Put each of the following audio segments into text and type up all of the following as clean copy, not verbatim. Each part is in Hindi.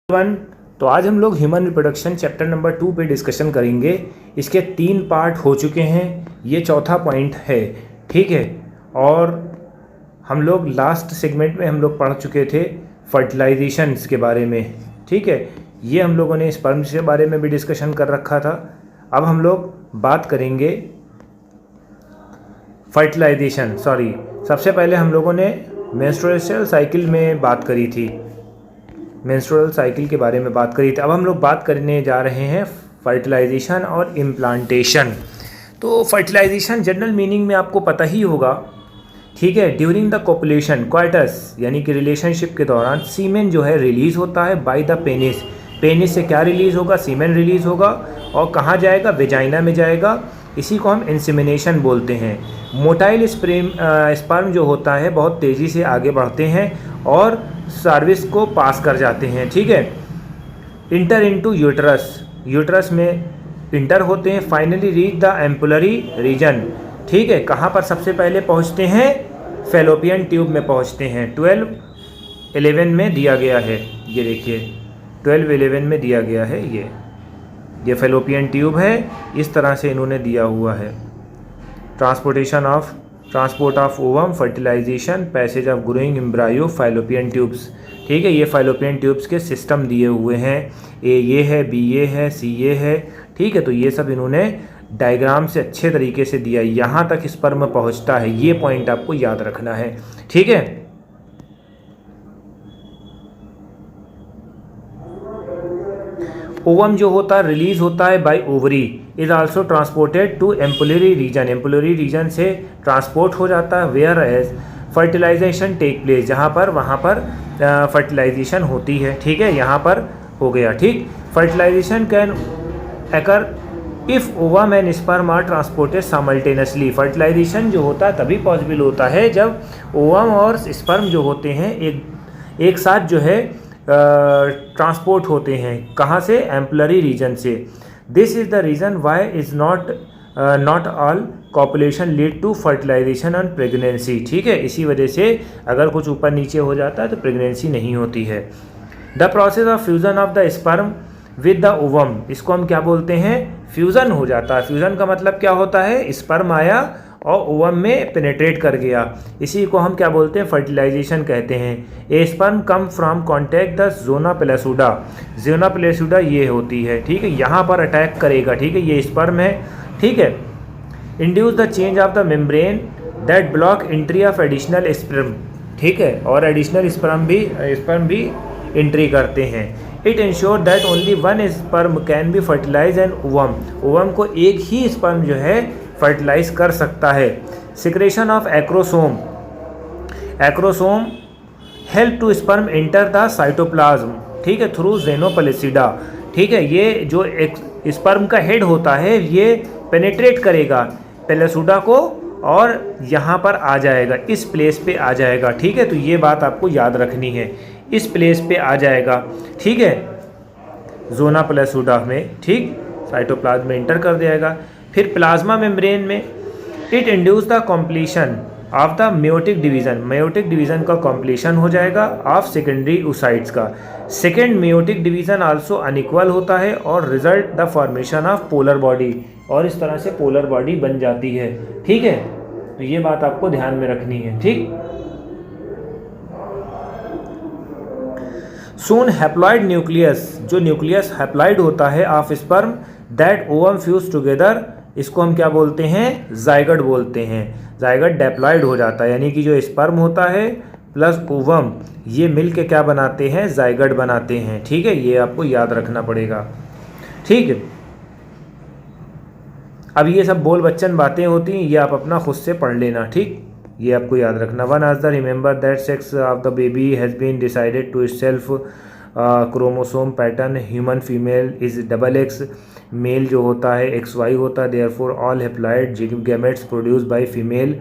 वन। तो आज हम लोग ह्यूमन रिप्रोडक्शन चैप्टर नंबर 2 पे डिस्कशन करेंगे। इसके 3 पार्ट हो चुके हैं, ये चौथा पॉइंट है, ठीक है। और हम लोग लास्ट सेगमेंट में हम लोग पढ़ चुके थे फर्टिलाइजेशंस के बारे में, ठीक है। ये हम लोगों ने स्पर्म्स के बारे में भी डिस्कशन कर रखा था। अब हम लोग बात करेंगे फर्टिलाइजेशन, सबसे पहले हम लोगों ने मेंस्ट्रुअल साइकिल में बात करी थी, मेंस्ट्रुअल साइकिल के बारे में बात करी थी। अब हम लोग बात करने जा रहे हैं फर्टिलाइजेशन और इम्प्लांटेशन। तो फर्टिलाइजेशन जनरल मीनिंग में आपको पता ही होगा, ठीक है। ड्यूरिंग द कोपुलेशन क्वाइटस यानी कि रिलेशनशिप के दौरान सीमेन जो है रिलीज होता है बाय द पेनिस। पेनिस से क्या रिलीज होगा? सीमेन रिलीज होगा। और कहाँ जाएगा? वेजाइना में जाएगा। इसी को हम इंसेमिनेशन बोलते हैं। मोटाइल स्पर्म जो होता है बहुत तेज़ी से आगे बढ़ते हैं और सर्विस को पास कर जाते हैं, ठीक है। इंटर इनटू यूट्रस, यूट्रस में इंटर होते हैं। Finally reach the ampullary region, ठीक है। कहाँ पर सबसे पहले पहुँचते हैं? फैलोपियन ट्यूब में पहुँचते हैं। 12-11 में दिया गया है, ये देखिए 12-11 में दिया गया है। ये फैलोपियन ट्यूब है, इस तरह से इन्होंने दिया हुआ है। Transport of ovum, fertilization, passage of growing embryo, fallopian tubes, ठीक है। ये फैलोपियन ट्यूब्स के सिस्टम दिए हुए हैं। ये है, बी ये है, सी ये है, ठीक है। तो ये सब इन्होंने डायग्राम से अच्छे तरीके से दिया। यहाँ तक स्पर्म पहुँचता है, ये पॉइंट आपको याद रखना है, ठीक है। ओवम जो होता है रिलीज होता है by ovary, is also transported to ampullary region, ampullary region से ट्रांसपोर्ट हो जाता है। Where as fertilization take place, जहाँ पर वहाँ पर फर्टिलाइजेशन होती है, ठीक है। यहाँ पर हो गया, ठीक। Fertilization can occur if ovum and sperm are transported simultaneously. Fertilization जो होता है तभी पॉसिबल होता है जब ओवम और स्पर्म जो होते हैं एक साथ जो है ट्रांसपोर्ट होते हैं। कहाँ से? एम्पुलरी रीजन से। This is the reason why is not all copulation lead to fertilization and pregnancy, ठीक है। इसी वजह से अगर कुछ ऊपर नीचे हो जाता है तो प्रेगनेंसी नहीं होती है। The process of fusion of the sperm with the ovum, इसको हम क्या बोलते हैं? फ्यूज़न हो जाता है। फ्यूज़न का मतलब क्या होता है? स्पर्म आया और ओवम में पेनेट्रेट कर गया, इसी को हम क्या बोलते हैं? फर्टिलाइजेशन कहते हैं। A sperm come from contact the zona pellucida, zona pellucida ये होती है, ठीक है। यहाँ पर अटैक करेगा, ठीक है। ये स्पर्म है, ठीक है। Induce the change of the membrane that block entry of additional sperm, ठीक है। और एडिशनल स्पर्म भी एंट्री करते हैं। It ensure that only one sperm can be fertilize and ovum, ovum को एक ही स्पर्म जो है फर्टिलाइज कर सकता है। Secretion of acrosome, acrosome help to sperm enter the cytoplasm, ठीक है, थ्रू जेनोपेलासिडा, ठीक है। ये जो एक स्पर्म का हेड होता है ये पेनेट्रेट करेगा पेलासुडा को और यहाँ पर आ जाएगा, इस प्लेस पे आ जाएगा, ठीक है। तो ये बात आपको याद रखनी है, इस प्लेस पे आ जाएगा, ठीक है, जोना पेलासुडा में, ठीक। साइटोप्लाज्म में एंटर कर जाएगा। फिर प्लाज्मा मेम्ब्रेन में it induce the completion of the meiotic division, meiotic division का कॉम्प्लीशन हो जाएगा ऑफ सेकेंडरी oocytes का। Second meiotic division also unequal होता है और result the formation of polar body, और इस तरह से पोलर बॉडी बन जाती है, ठीक है। तो ये बात आपको ध्यान में रखनी है, ठीक। सून हैप्लॉइड न्यूक्लियस, जो न्यूक्लियस हैप्लॉइड होता है of sperm that ovum fuse together, इसको हम क्या बोलते हैं? जाइगट बोलते हैं। जाइगट डेप्लॉइड हो जाता है, यानी कि जो स्पर्म होता है प्लस ओवम ये मिल के क्या बनाते हैं? जाइगट बनाते हैं, ठीक है। ये आपको याद रखना पड़ेगा, ठीक है। अब ये सब बोल बच्चन बातें होती हैं, ये आप अपना खुद से पढ़ लेना, ठीक। ये आपको याद रखना। वन आज the remember that sex of the baby has been decided to self chromosome pattern, human female is XX, male जो होता है XY होता है। Therefore all haploid gametes produce by female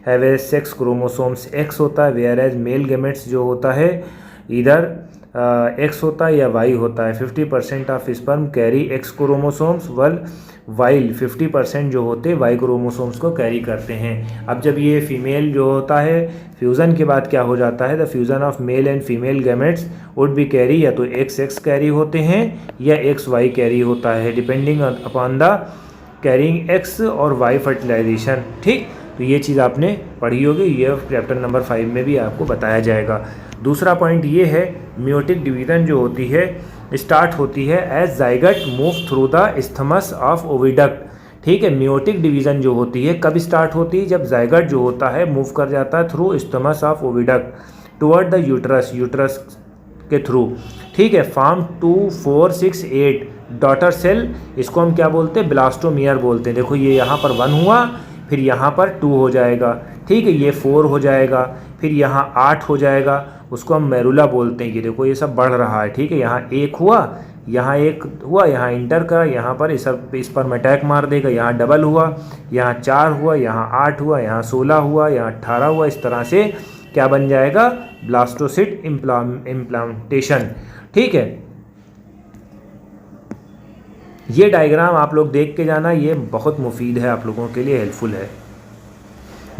have a sex chromosomes X होता है, वेयर एज मेल गैमेट्स जो होता है इधर एक्स होता है या वाई होता है। 50% of sperm carry x chromosomes while 50% जो होते वाई क्रोमोसोम्स को कैरी करते हैं। अब जब ये फीमेल जो होता है फ्यूज़न के बाद क्या हो जाता है, the fusion of male and female gametes would be carry, या तो एक्स कैरी होते हैं या एक्स वाई कैरी होता है, depending upon the carrying x और वाई फर्टिलाइजेशन। ठीक, तो ये चीज़ आपने पढ़ी होगी, ये चैप्टर नंबर 5 में भी आपको बताया जाएगा। दूसरा पॉइंट ये है, मियोटिक डिवीज़न जो होती है स्टार्ट होती है as zygote move through the isthmus of oviduct. ठीक है, मियोटिक डिवीज़न जो होती है कब स्टार्ट होती है, जब जाइगट जो होता है मूव कर जाता है through isthmus of oviduct toward the uterus के थ्रू। ठीक है, फॉर्म 2, 4, 6, 8 डॉटर सेल, इसको हम क्या बोलते हैं, ब्लास्टोमियर बोलते हैं। देखो ये यहाँ पर 1 हुआ, फिर यहाँ पर 2 हो जाएगा, ठीक है, ये 4 हो जाएगा, फिर यहाँ 8 हो जाएगा, उसको हम मेरुला बोलते हैं। ये देखो ये सब बढ़ रहा है, ठीक है, यहाँ 1 हुआ, यहाँ 1 हुआ, यहाँ इंटर का, यहाँ पर इस पर अटैक मार देगा, यहाँ डबल हुआ, यहाँ 4 हुआ, यहाँ 8 हुआ, यहाँ 16 हुआ, यहाँ 18 हुआ। इस तरह से क्या बन जाएगा, ब्लास्टोसिस्ट इम्प्लांटेशन। ठीक है, ये डायग्राम आप लोग देख के जाना, ये बहुत मुफीद है, आप लोगों के लिए हेल्पफुल है।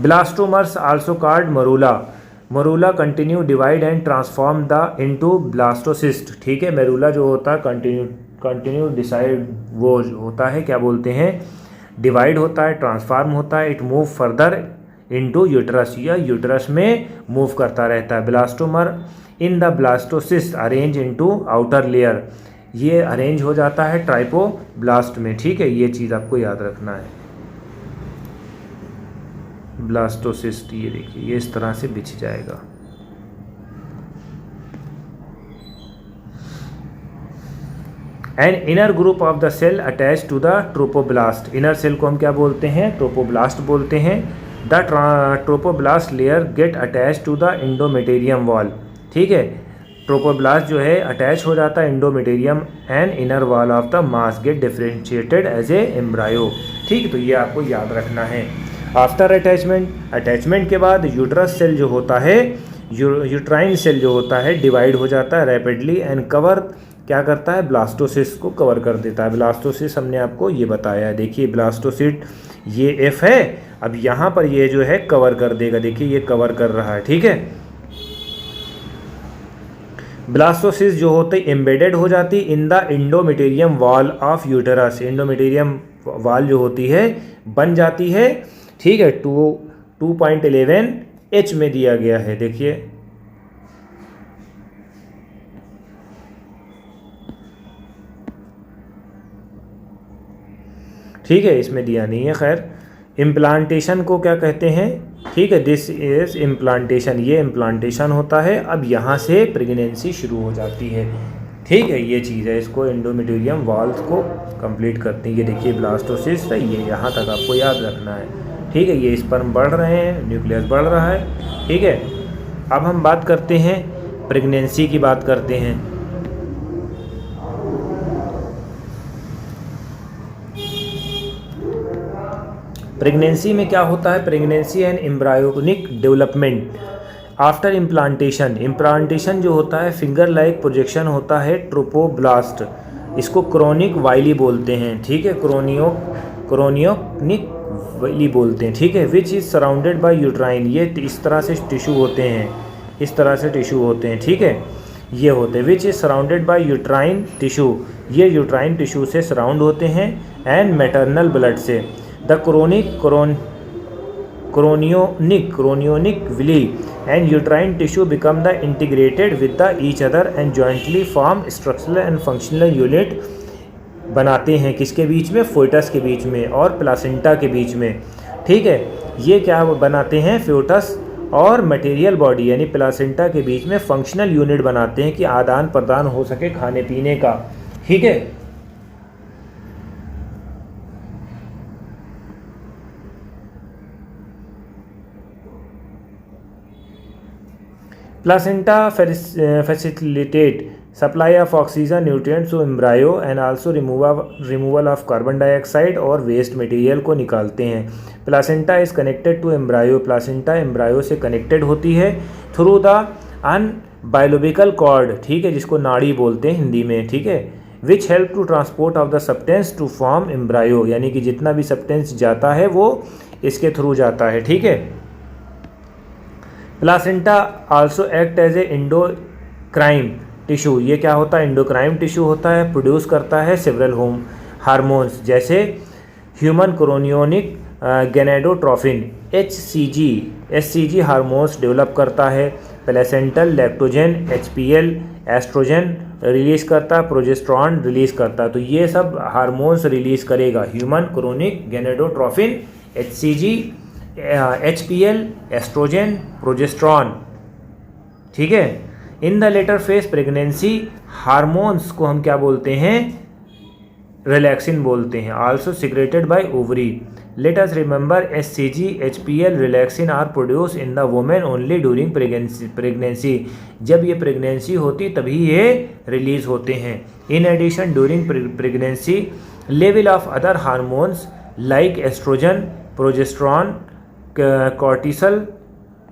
Blastomeres also called morula continue divide and transform the into blastocyst. ठीक है, मेरुला जो होता है कंटिन्यू डिसाइड वो होता है, क्या बोलते हैं, डिवाइड होता है, ट्रांसफॉर्म होता है, it move further into uterus, या यूट्रस में मूव करता रहता है। Blastomere in the blastocyst arrange into outer layer, ये अरेंज हो जाता है ट्राइपोब्लास्ट में। ठीक है, ये चीज़ आपको याद रखना है। ब्लास्टोसिस्ट, ये देखिए ये इस तरह से बिछ जाएगा। An inner group of the cell attach to the trophoblast, inner cell को हम क्या बोलते हैं, ट्रोपोब्लास्ट बोलते हैं। The trophoblast layer get attach to the endometrium wall. ठीक है, ट्रोपोब्लास्ट जो है अटैच हो जाता है endometrium and inner wall of the mass get differentiated as a embryo. ठीक, तो ये आपको याद रखना है। आफ्टर अटैचमेंट के बाद यूट्रस सेल जो होता है, यूट्राइन सेल जो होता है डिवाइड हो जाता है रैपिडली एंड कवर क्या करता है, ब्लास्टोसिस्ट को कवर कर देता है। ब्लास्टोसिस्ट हमने आपको ये बताया है, देखिए ब्लास्टोसिस्ट ये एफ है, अब यहाँ पर ये जो है कवर कर देगा, देखिए ये कवर कर रहा है। ठीक है, ब्लास्टोसिस्ट जो होते एम्बेडेड हो जाती in the endometrium wall of uterus, endometrium wall जो होती है बन जाती है। ठीक है, 2.11 H में दिया गया है, देखिए ठीक है, इसमें दिया नहीं है। खैर, इम्प्लांटेशन को क्या कहते हैं, ठीक है, दिस इज इम्प्लांटेशन, ये इम्प्लांटेशन होता है। अब यहाँ से प्रेगनेंसी शुरू हो जाती है। ठीक है, ये चीज़ है, इसको इंडोमेटेरियम वॉल्स को कंप्लीट करती है। ये देखिए ब्लास्टोसिस्ट है, ये यहाँ तक आपको याद रखना है। ठीक है, ये स्पर्म बढ़ रहे हैं, न्यूक्लियस बढ़ रहा है। ठीक है, अब हम बात करते हैं प्रेगनेंसी की, बात करते हैं। प्रेगनेंसी में क्या होता है, pregnancy and embryonic development after implantation जो होता है फिंगर लाइक प्रोजेक्शन होता है ट्रोपोब्लास्ट, इसको क्रोनिक वाइली बोलते हैं। ठीक है, क्रोनियोनिक वाइली बोलते हैं। ठीक है, विच इज़ सराउंडेड बाय यूट्राइन, ये इस तरह से टिश्यू होते हैं, इस तरह से टिश्यू होते हैं। ठीक है, ये होते हैं which is surrounded by uterine tissue, ये यूट्राइन टिश्यू से सराउंड होते हैं एंड मैटरनल ब्लड से। The chorionic villi and uterine tissue become the integrated with the each other and jointly form structural and functional unit बनाते हैं, किसके बीच में, फोइटस के बीच में और प्लासेंटा के बीच में। ठीक है, ये क्या बनाते हैं, फोइटस और मटेरियल बॉडी यानी प्लासेंटा के बीच में फंक्शनल यूनिट बनाते हैं कि आदान प्रदान हो सके खाने पीने का। ठीक है, placenta facilitate supply of oxygen nutrients to embryo and also removal of carbon dioxide और वेस्ट मटेरियल को निकालते हैं। Placenta is connected to embryo, placenta embryo से कनेक्टेड होती है थ्रू द बायोलोबिकल कॉर्ड, ठीक है, जिसको नाड़ी बोलते हैं हिंदी में, ठीक है, which help to transport of the substance to form embryo, यानी कि जितना भी सब्सटेंस जाता है वो इसके थ्रू जाता है, ठीक है। Placenta also act as a endocrine tissue, ये क्या होता है, एंडोक्राइन टिश्यू होता है, प्रोड्यूस करता है सेवरल हार्मोन्स जैसे human chorionic gonadotropin HCG hormones develop करता है। Placental lactogen HPL oestrogen release करता है, प्रोजेस्ट्रॉन रिलीज़ करता है। तो ये सब हार्मोन्स रिलीज़ करेगा human chorionic gonadotropin, HCG, HPL, oestrogen, progesterone, ठीक है। In the later phase pregnancy hormones को हम क्या बोलते हैं, रिलैक्सिन बोलते हैं, also secreted by ovary. Let us remember HCG, HPL, relaxin are produce in the women only during pregnancy. जब ये प्रेगनेंसी होती तभी ये रिलीज होते हैं। In addition during pregnancy level of other hormones like oestrogen, progesterone, cortisol,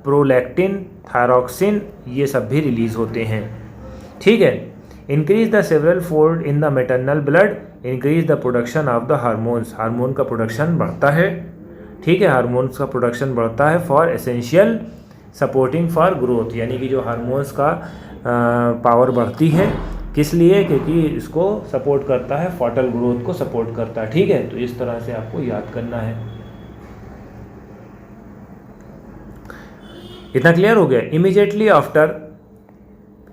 prolactin, thyroxine, ये सब भी रिलीज होते हैं, ठीक है। Increase the several fold in the maternal blood, increase the production of the hormones, hormone का प्रोडक्शन बढ़ता है, ठीक है, हार्मोन्स का प्रोडक्शन बढ़ता है for essential supporting for growth, यानी कि जो हार्मोन्स का पावर बढ़ती है किस लिए, क्योंकि इसको सपोर्ट करता है, फर्टाइल ग्रोथ को सपोर्ट करता है, ठीक है। तो इस तरह से आपको याद करना है। इतना क्लियर हो गया। Immediately after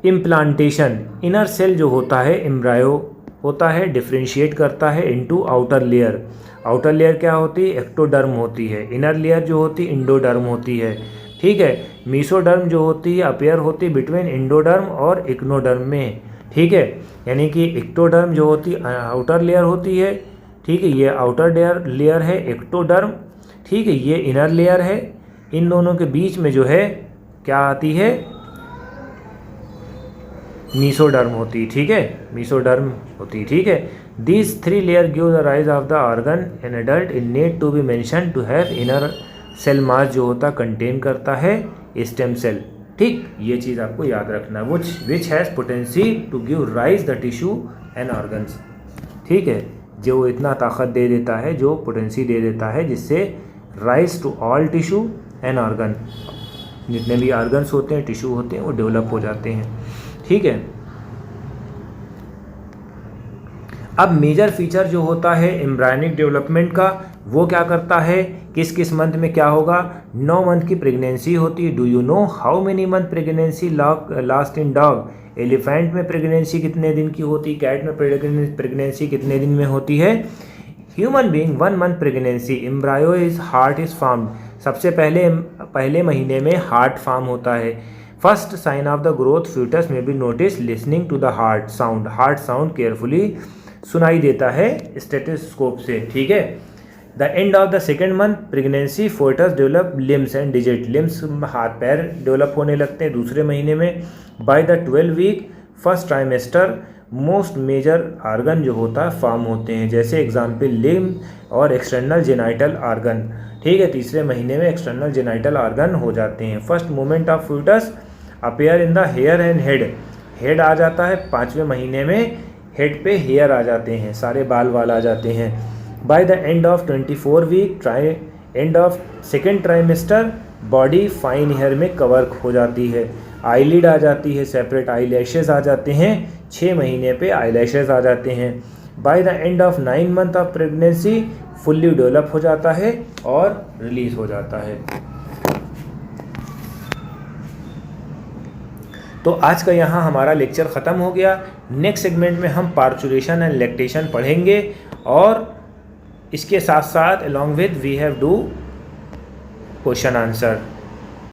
implantation inner cell जो होता है एम्ब्रायो होता है, डिफ्रेंशिएट करता है into outer layer. Outer layer क्या होती है, एक्टोडर्म होती है। इनर लेयर जो होती है इंडोडर्म होती है, ठीक है। मीसोडर्म जो होती है अपीयर होती है बिटवीन इंडोडर्म और इक्नोडर्म में, ठीक है। यानी कि एक्टोडर्म जो होती है आउटर लेयर होती है, ठीक है, ये आउटर लेयर है एक्टोडर्म, ठीक है, ये इनर लेयर है। इन दोनों के बीच में जो है क्या आती है, मीसोडर्म होती, ठीक है, मीसोडर्म होती, ठीक है। These three layer give the rise of the organ in adult in need to be mention to have inner cell mass जो होता कंटेन करता है स्टेम सेल, ठीक। ये चीज़ आपको याद रखना, which has potency to give rise the tissue and organs, ठीक है, जो इतना ताकत दे देता है, जो पोटेंसी दे देता है जिससे rise to all tissue and organ, जितने भी ऑर्गन्स होते हैं, टिश्यू होते हैं, वो डेवलप हो जाते हैं, ठीक है। अब मेजर फीचर जो होता है एम्ब्रायनिक डेवलपमेंट का, वो क्या करता है, किस किस मंथ में क्या होगा, 9 मंथ की प्रेगनेंसी होती है। Do you know how many month pregnancy last in dog, elephant में प्रेगनेंसी कितने दिन की होती है, कैट में प्रेगनेंसी कितने दिन में होती है। Human being 1 month pregnancy embryo is heart is formed, सबसे पहले महीने में हार्ट फॉर्म होता है। First sign of the growth foetus में be notice listening to the heart sound carefully सुनाई देता है स्टेथोस्कोप से, ठीक है। The end of the second month pregnancy foetus develop limbs and digit, limbs हाथ पैर डेवलप होने लगते हैं दूसरे महीने में। By the 12 week first trimester most major organ जो होता है फॉर्म होते हैं, जैसे एग्जाम्पल लिम और एक्सटर्नल जेनाइटल आर्गन, ठीक है। तीसरे महीने में एक्सटर्नल जेनाइटल आर्गन हो जाते हैं। First movement of foetus appear in the hair and head आ जाता है 5वें महीने में, हेड पे हेयर आ जाते हैं, सारे बाल आ जाते हैं। By the end of 24 week end of second trimester body fine hair में कवर हो जाती है, आईलिड आ जाती है, सेपरेट आई लैशेज आ जाते हैं, 6 महीने पे आई लैशेज आ जाते हैं। By the end of 9 month of pregnancy fully develop हो जाता है और रिलीज हो जाता है। तो आज का यहाँ हमारा लेक्चर ख़त्म हो गया। नेक्स्ट सेगमेंट में हम पार्चुरेशन एंड लैक्टेशन पढ़ेंगे और इसके साथ साथ along with we have do question answer.